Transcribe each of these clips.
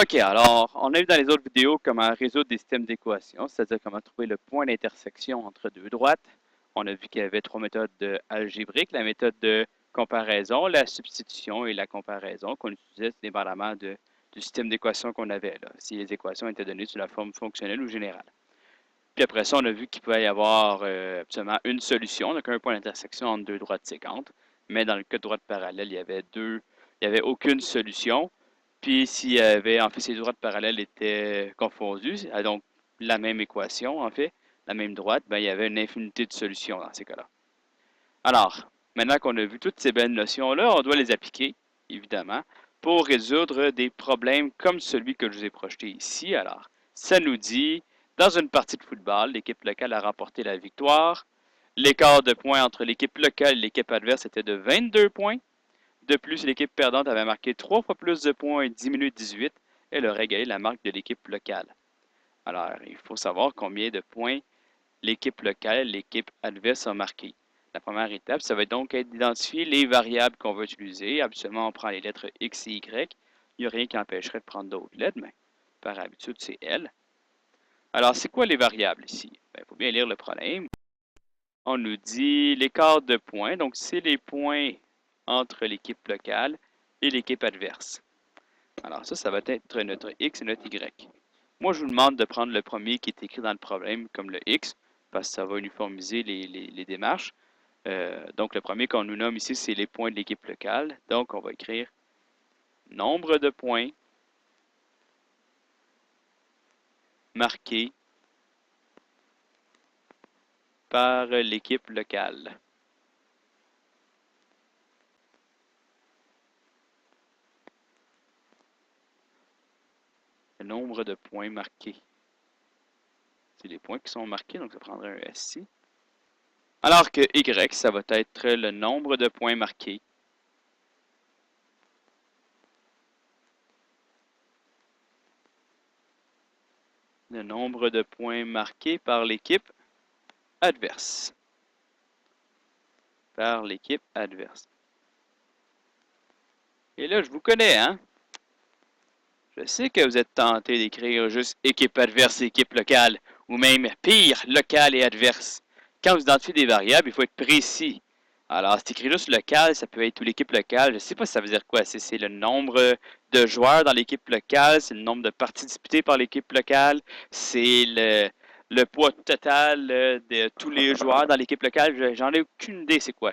OK, alors, on a vu dans les autres vidéos comment résoudre des systèmes d'équations, c'est-à-dire comment trouver le point d'intersection entre deux droites. On a vu qu'il y avait trois méthodes algébriques, la méthode de comparaison, la substitution et la comparaison qu'on utilisait dépendamment du système d'équations qu'on avait là, si les équations étaient données sous la forme fonctionnelle ou générale. Puis après ça, on a vu qu'il pouvait y avoir absolument une solution, donc un point d'intersection entre deux droites séquentes, mais dans le cas de droites parallèles, il y avait aucune solution. Puis s'il y avait, en fait, ces droites parallèles étaient confondues, donc la même équation, en fait, la même droite, ben, il y avait une infinité de solutions dans ces cas-là. Alors, maintenant qu'on a vu toutes ces belles notions-là, on doit les appliquer, évidemment, pour résoudre des problèmes comme celui que je vous ai projeté ici. Alors, ça nous dit, dans une partie de football, l'équipe locale a remporté la victoire. L'écart de points entre l'équipe locale et l'équipe adverse était de 22 points. De plus, l'équipe perdante avait marqué 3 fois plus de points en 10 minutes 18. Elle aurait gagné la marque de l'équipe locale. Alors, il faut savoir combien de points l'équipe locale et l'équipe adverse a marqué. La première étape, ça va donc être d'identifier les variables qu'on va utiliser. Habituellement, on prend les lettres X et Y. Il n'y a rien qui empêcherait de prendre d'autres lettres, mais par habitude, c'est L. Alors, c'est quoi les variables ici? Il faut bien lire le problème. On nous dit l'écart de points, donc c'est les points entre l'équipe locale et l'équipe adverse. Alors ça va être notre X et notre Y. Moi, je vous demande de prendre le premier qui est écrit dans le problème comme le X, parce que ça va uniformiser les démarches. Donc, le premier qu'on nous nomme ici, c'est les points de l'équipe locale. Donc, on va écrire nombre de points marqués par l'équipe locale. Le nombre de points marqués. C'est les points qui sont marqués, donc ça prendrait un S ici. Alors que Y, ça va être le nombre de points marqués par l'équipe adverse. Et là, je vous connais, hein? Je sais que vous êtes tenté d'écrire juste équipe adverse et équipe locale, ou même pire, locale et adverse. Quand vous identifiez des variables, il faut être précis. Alors, c'est écrit juste local, ça peut être toute l'équipe locale. Je ne sais pas si ça veut dire quoi. C'est le nombre de joueurs dans l'équipe locale, c'est le nombre de parties disputées par l'équipe locale, c'est le poids total de tous les joueurs dans l'équipe locale. J'en ai aucune idée c'est quoi.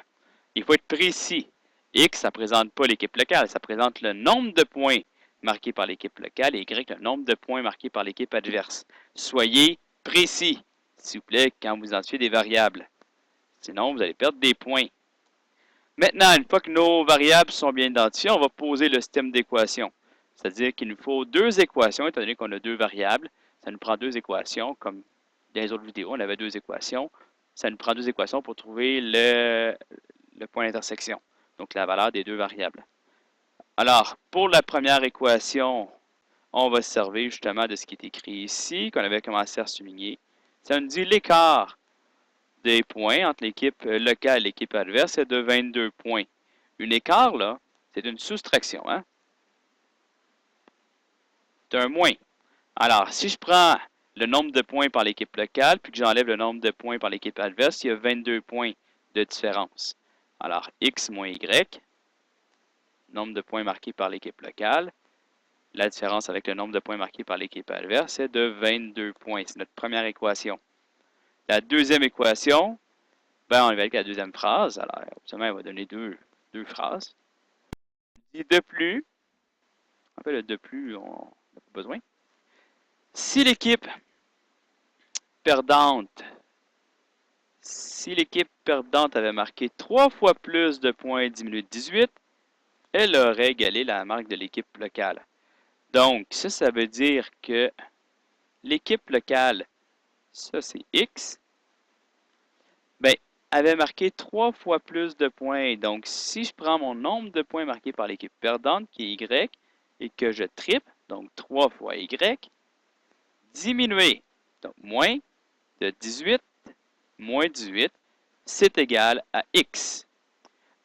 Il faut être précis. X, ça ne présente pas l'équipe locale, ça présente le nombre de points marqués par l'équipe locale et Y, le nombre de points marqués par l'équipe adverse. Soyez précis, s'il vous plaît, quand vous identifiez des variables. Sinon, vous allez perdre des points. Maintenant, une fois que nos variables sont bien identifiées, on va poser le système d'équations. C'est-à-dire qu'il nous faut deux équations, étant donné qu'on a deux variables. Ça nous prend deux équations, comme dans les autres vidéos, on avait deux équations. Ça nous prend deux équations pour trouver le point d'intersection, donc la valeur des deux variables. Alors, pour la première équation, on va se servir justement de ce qui est écrit ici, qu'on avait commencé à souligner. Ça nous dit l'écart des points entre l'équipe locale et l'équipe adverse est de 22 points. Un écart, là, c'est une soustraction, hein? C'est un moins. Alors, si je prends le nombre de points par l'équipe locale, puis que j'enlève le nombre de points par l'équipe adverse, il y a 22 points de différence. Alors, X moins Y, nombre de points marqués par l'équipe locale. La différence avec le nombre de points marqués par l'équipe adverse est de 22 points. C'est notre première équation. La deuxième équation, ben, on va avec la deuxième phrase. Alors, absolument, elle va donner deux phrases. Dit de plus, en fait, le de plus, on n'a pas besoin. Si l'équipe perdante, avait marqué 3 fois plus de points 10 minutes 18, elle aurait égalé la marque de l'équipe locale. Donc, ça veut dire que l'équipe locale, ça c'est X, ben, avait marqué 3 fois plus de points. Donc, si je prends mon nombre de points marqués par l'équipe perdante, qui est Y, et que je triple, donc 3 fois Y, diminué, donc moins de 18, moins 18, c'est égal à X.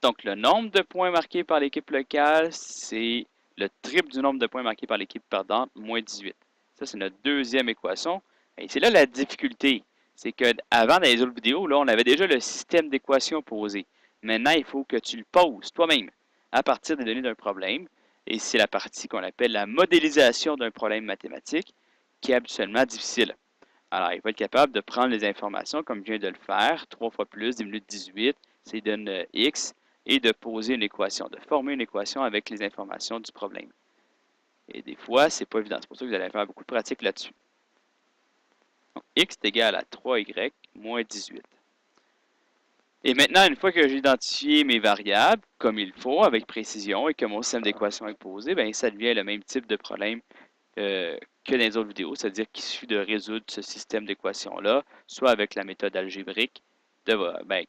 Donc, le nombre de points marqués par l'équipe locale, c'est le triple du nombre de points marqués par l'équipe perdante, moins 18. Ça, c'est notre deuxième équation. Et c'est là la difficulté. C'est qu'avant, dans les autres vidéos, là, on avait déjà le système d'équations posé. Maintenant, il faut que tu le poses toi-même à partir des données d'un problème. Et c'est la partie qu'on appelle la modélisation d'un problème mathématique qui est habituellement difficile. Alors, il faut être capable de prendre les informations comme je viens de le faire, 3 fois plus, 10 minutes 18, ça donne x, et de poser une équation, de former une équation avec les informations du problème. Et des fois, c'est pas évident. C'est pour ça que vous allez faire beaucoup de pratique là-dessus. Donc, x est égal à 3y moins 18. Et maintenant, une fois que j'ai identifié mes variables, comme il faut, avec précision, et que mon système d'équation est posé, bien, ça devient le même type de problème que dans les autres vidéos, c'est-à-dire qu'il suffit de résoudre ce système d'équations-là, soit avec la méthode algébrique,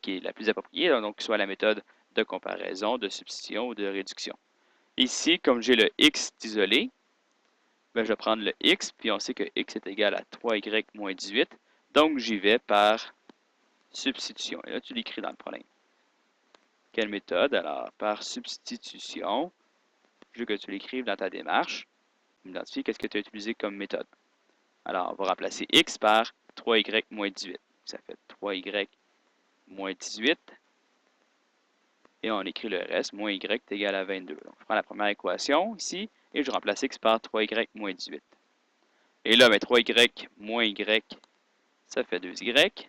qui est la plus appropriée, donc soit la méthode de comparaison, de substitution ou de réduction. Ici, comme j'ai le x isolé, je vais prendre le x, puis on sait que x est égal à 3y moins 18, donc j'y vais par substitution. Et là, tu l'écris dans le problème. Quelle méthode? Alors, par substitution, je veux que tu l'écrives dans ta démarche. Identifie qu'est-ce que tu as utilisé comme méthode. Alors, on va remplacer x par 3y moins 18. Ça fait 3y moins 18. Et on écrit le reste, moins y est égal à 22. Donc, je prends la première équation ici, et je remplace x par 3y moins 18. Et là, 3y moins y, ça fait 2y.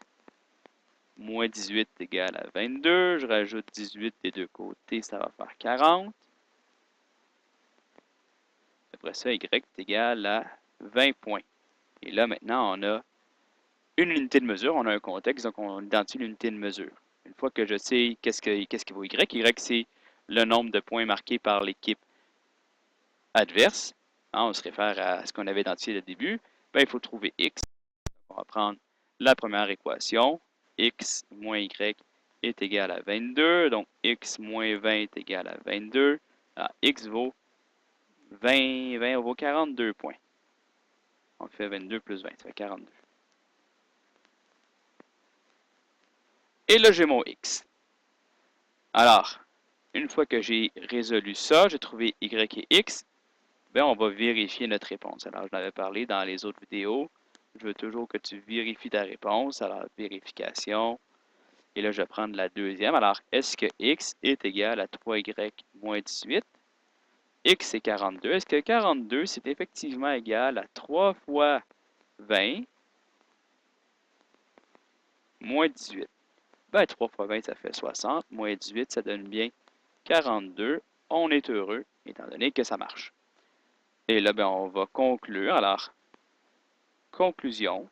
Moins 18 égale à 22. Je rajoute 18 des deux côtés, ça va faire 40. Après ça, y est égal à 20 points. Et là, maintenant, on a une unité de mesure, on a un contexte, donc on identifie l'unité de mesure. Une fois que je sais qu'est-ce qui vaut y, c'est le nombre de points marqués par l'équipe adverse. On se réfère à ce qu'on avait identifié au début. Bien, il faut trouver x. On va prendre la première équation. X moins y est égal à 22. Donc, x moins 20 est égal à 22. Alors, x vaut 20 vaut 42 points. On fait 22 plus 20, ça fait 42. Et là, j'ai mon x. Alors, une fois que j'ai résolu ça, j'ai trouvé y et x, bien, on va vérifier notre réponse. Alors, je l'avais parlé dans les autres vidéos. Je veux toujours que tu vérifies ta réponse. Alors, vérification. Et là, je vais prendre la deuxième. Alors, est-ce que x est égal à 3y moins 18? X est 42. Est-ce que 42, c'est effectivement égal à 3 fois 20 moins 18? Ben, 3 fois 20, ça fait 60. Moins 18, ça donne bien 42. On est heureux, étant donné que ça marche. Et là, ben, on va conclure. Alors, conclusion.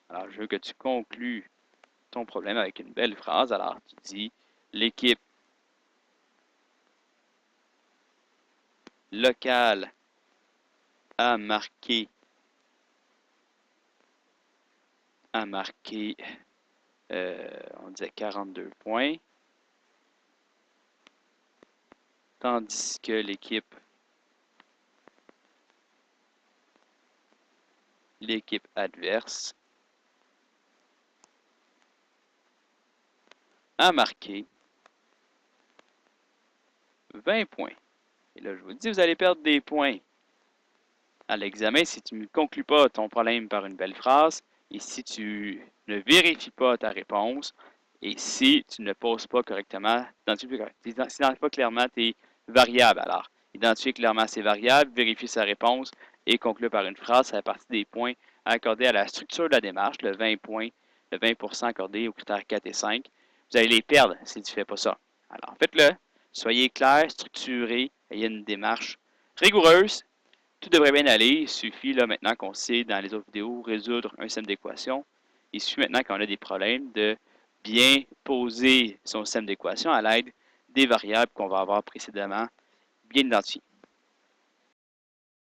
Alors, je veux que tu conclues ton problème avec une belle phrase. Alors, tu dis, l'équipe locale a marqué, on disait 42 points, tandis que l'équipe adverse a marqué 20 points. Et là, je vous dis, vous allez perdre des points à l'examen si tu ne conclus pas ton problème par une belle phrase et si tu ne vérifies pas ta réponse et si tu ne poses pas correctement, identifie pas clairement tes variables. Alors, identifier clairement ses variables, vérifier sa réponse et conclure par une phrase, ça fait partie des points accordés à la structure de la démarche, le 20 points, le 20% accordé aux critères 4 et 5. Vous allez les perdre si tu ne fais pas ça. Alors, faites-le. Soyez clair, structuré, ayez une démarche rigoureuse. Tout devrait bien aller. Il suffit là maintenant qu'on sait dans les autres vidéos résoudre un système d'équations. Il suffit maintenant qu'on a des problèmes de bien poser son système d'équations à l'aide des variables qu'on va avoir précédemment bien identifiées.